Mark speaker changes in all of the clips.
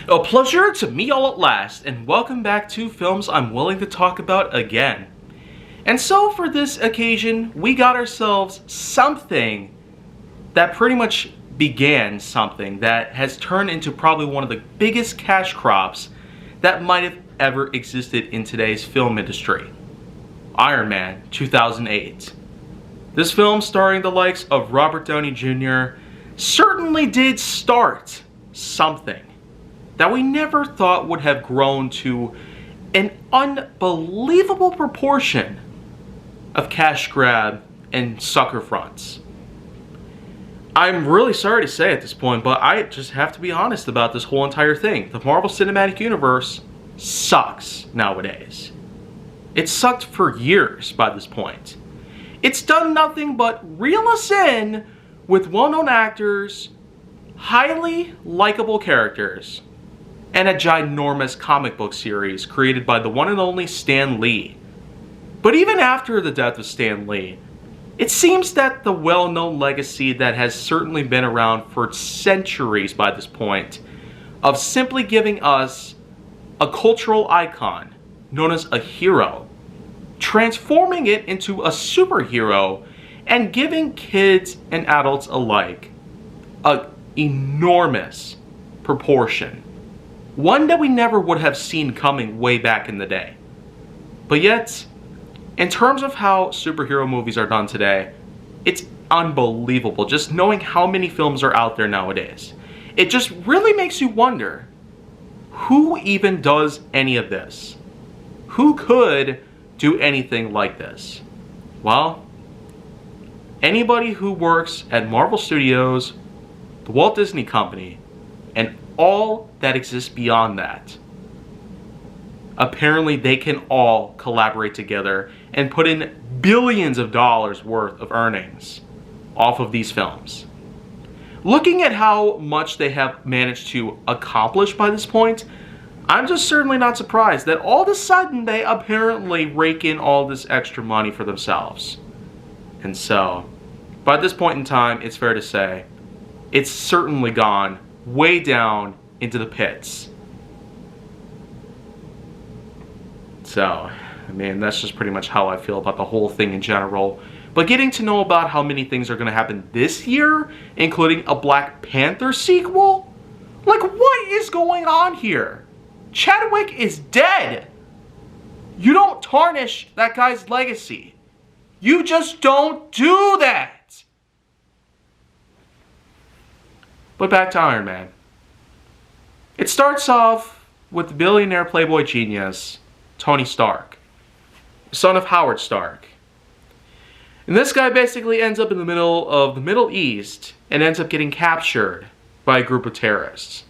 Speaker 1: A pleasure to meet y'all at last, and welcome back to Films I'm Willing to Talk About Again. And so for this occasion, we got ourselves something that pretty much began something that has turned into probably one of the biggest cash crops that might have ever existed in today's film industry. Iron Man 2008. This film, starring the likes of Robert Downey Jr., certainly did start something that we never thought would have grown to an unbelievable proportion of cash grab and sucker fronts. I'm really sorry to say at this point, but I just have to be honest about this whole entire thing. The Marvel Cinematic Universe sucks nowadays. It sucked for years by this point. It's done nothing but reel us in with well-known actors, highly likable characters, and a ginormous comic book series created by the one and only Stan Lee. But even after the death of Stan Lee, it seems that the well-known legacy that has certainly been around for centuries by this point, of simply giving us a cultural icon known as a hero, transforming it into a superhero, and giving kids and adults alike an enormous proportion. One that we never would have seen coming way back in the day. But yet, in terms of how superhero movies are done today, it's unbelievable just knowing how many films are out there nowadays. It just really makes you wonder, who even does any of this? Who could do anything like this? Well, anybody who works at Marvel Studios, the Walt Disney Company, and all that exists beyond that. Apparently they can all collaborate together and put in billions of dollars worth of earnings off of these films. Looking at how much they have managed to accomplish by this point, I'm just certainly not surprised that all of a sudden they apparently rake in all this extra money for themselves. And so, by this point in time, it's fair to say, it's certainly gone way down into the pits. So, I mean, that's just pretty much how I feel about the whole thing in general. But getting to know about how many things are going to happen this year, including a Black Panther sequel? Like, what is going on here? Chadwick is dead. You don't tarnish that guy's legacy. You just don't do that. But back to Iron Man. It starts off with the billionaire playboy genius, Tony Stark, son of Howard Stark. And this guy basically ends up in the middle of the Middle East and ends up getting captured by a group of terrorists.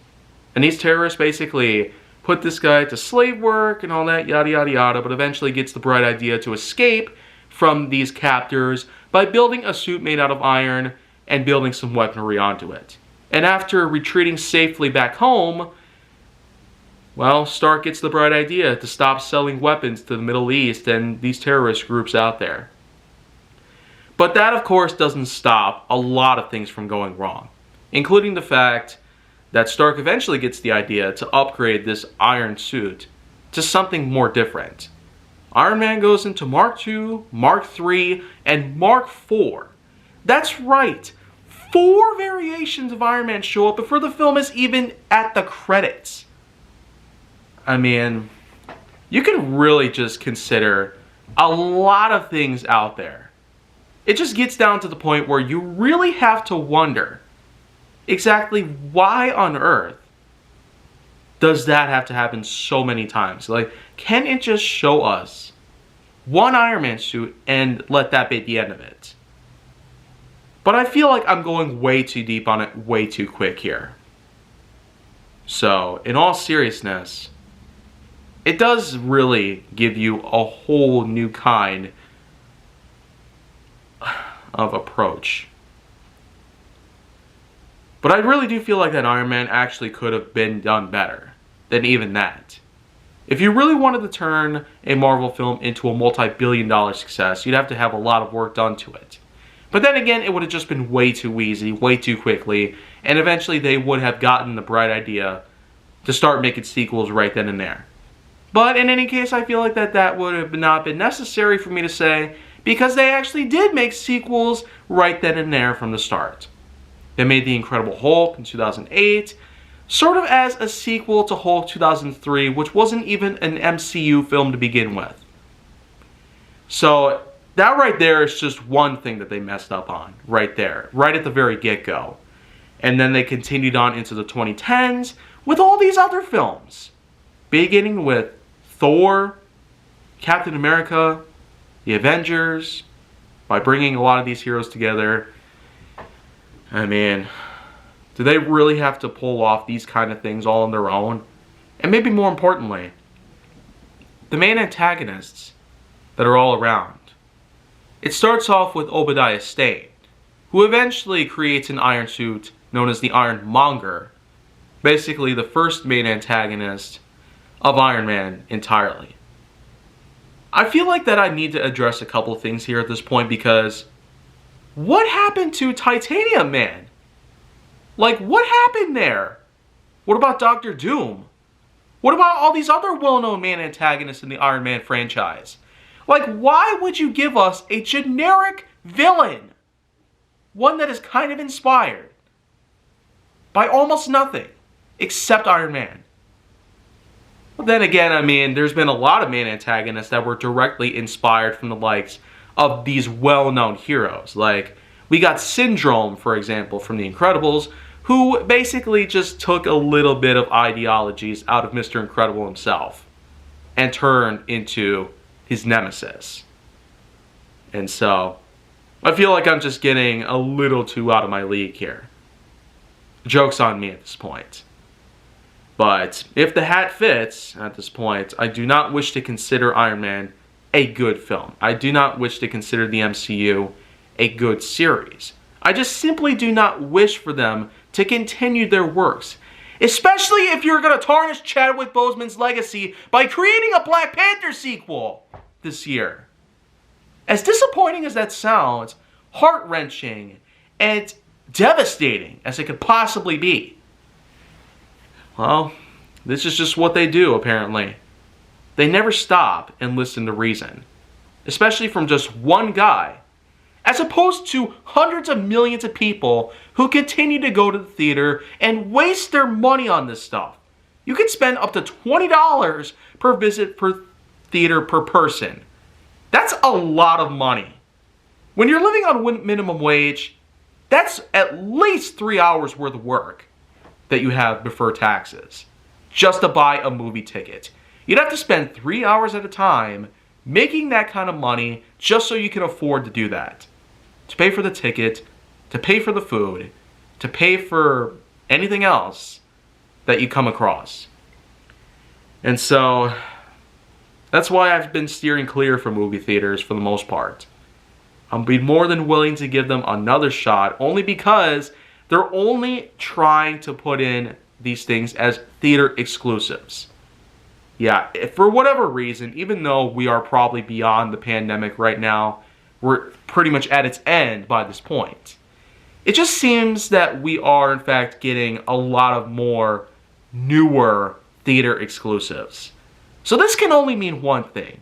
Speaker 1: And these terrorists basically put this guy to slave work and all that, yada yada yada, but eventually gets the bright idea to escape from these captors by building a suit made out of iron and building some weaponry onto it. And after retreating safely back home, well, Stark gets the bright idea to stop selling weapons to the Middle East and these terrorist groups out there. But that, of course, doesn't stop a lot of things from going wrong, including the fact that Stark eventually gets the idea to upgrade this iron suit to something more different. Iron Man goes into Mark II, Mark III, and Mark IV. That's right. 4 variations of Iron Man show up before the film is even at the credits. I mean, you can really just consider a lot of things out there. It just gets down to the point where you really have to wonder exactly why on earth does that have to happen so many times? Like, can it just show us one Iron Man suit and let that be the end of it? But I feel like I'm going way too deep on it way too quick here. So, in all seriousness, it does really give you a whole new kind of approach. But I really do feel like that Iron Man actually could have been done better than even that. If you really wanted to turn a Marvel film into a multi-billion-dollar success, you'd have to have a lot of work done to it. But then again, it would have just been way too easy, way too quickly, and eventually they would have gotten the bright idea to start making sequels right then and there. But in any case, I feel like that would have not been necessary for me to say, because they actually did make sequels right then and there from the start. They made The Incredible Hulk in 2008, sort of as a sequel to Hulk 2003, which wasn't even an MCU film to begin with. So that right there is just one thing that they messed up on, right there, right at the very get-go. And then they continued on into the 2010s with all these other films, beginning with Thor, Captain America, the Avengers, by bringing a lot of these heroes together. I mean, do they really have to pull off these kind of things all on their own? And maybe more importantly, the main antagonists that are all around. It starts off with Obadiah Stane, who eventually creates an iron suit known as the Ironmonger, basically the first main antagonist of Iron Man entirely. I feel like that I need to address a couple of things here at this point, because what happened to Titanium Man? Like, what happened there? What about Doctor Doom? What about all these other well-known main antagonists in the Iron Man franchise? Like, why would you give us a generic villain? One that is kind of inspired by almost nothing except Iron Man. But then again, I mean, there's been a lot of main antagonists that were directly inspired from the likes of these well-known heroes. Like, we got Syndrome, for example, from The Incredibles, who basically just took a little bit of ideologies out of Mr. Incredible himself and turned into his nemesis. And so, I feel like I'm just getting a little too out of my league here. Joke's on me at this point. But if the hat fits at this point, I do not wish to consider Iron Man a good film. I do not wish to consider the MCU a good series. I just simply do not wish for them to continue their works. Especially if you're going to tarnish Chadwick Boseman's legacy by creating a Black Panther sequel this year. As disappointing as that sounds, heart-wrenching and devastating as it could possibly be, well, this is just what they do, apparently. They never stop and listen to reason. Especially from just one guy, as opposed to hundreds of millions of people who continue to go to the theater and waste their money on this stuff. You can spend up to $20 per visit per theater per person. That's a lot of money. When you're living on minimum wage, that's at least 3 hours worth of work that you have before taxes just to buy a movie ticket. You'd have to spend 3 hours at a time making that kind of money just so you can afford to do that. To pay for the ticket, to pay for the food, to pay for anything else that you come across. And so, that's why I've been steering clear from movie theaters for the most part. I'll be more than willing to give them another shot, only because they're only trying to put in these things as theater exclusives. Yeah, for whatever reason, even though we are probably beyond the pandemic right now, we're pretty much at its end by this point. It just seems that we are, in fact, getting a lot of more newer theater exclusives. So this can only mean one thing.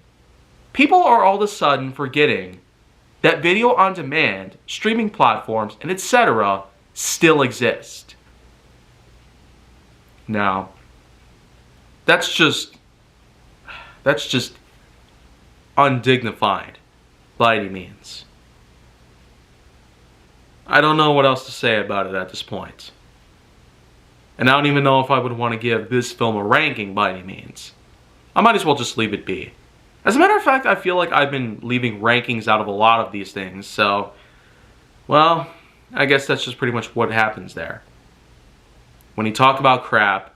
Speaker 1: People are all of a sudden forgetting that video on demand, streaming platforms, and etc. still exist. Now, that's just undignified by any means. I don't know what else to say about it at this point. And I don't even know if I would want to give this film a ranking by any means. I might as well just leave it be. As a matter of fact, I feel like I've been leaving rankings out of a lot of these things, so, well, I guess that's just pretty much what happens there. When you talk about crap,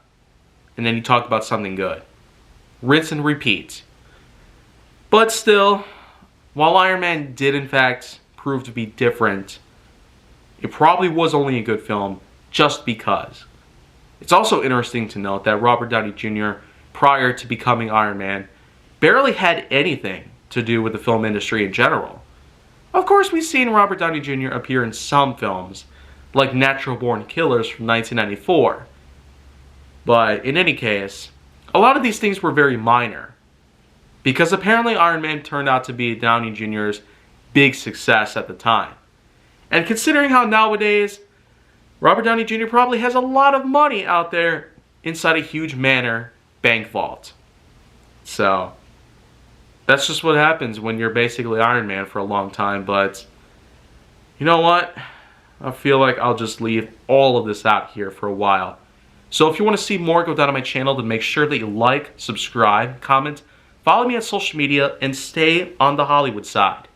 Speaker 1: and then you talk about something good. Rinse and repeat. But still, while Iron Man did in fact prove to be different, it probably was only a good film just because. It's also interesting to note that Robert Downey Jr., prior to becoming Iron Man, barely had anything to do with the film industry in general. Of course, we've seen Robert Downey Jr. appear in some films, like Natural Born Killers from 1994. But in any case, a lot of these things were very minor. Because apparently Iron Man turned out to be Downey Jr.'s big success at the time. And considering how nowadays Robert Downey Jr. probably has a lot of money out there inside a huge manor bank vault. So, that's just what happens when you're basically Iron Man for a long time. But, you know what? I feel like I'll just leave all of this out here for a while. So if you want to see more, go down to my channel, then make sure that you like, subscribe, comment, follow me on social media, and stay on the Hollywood side.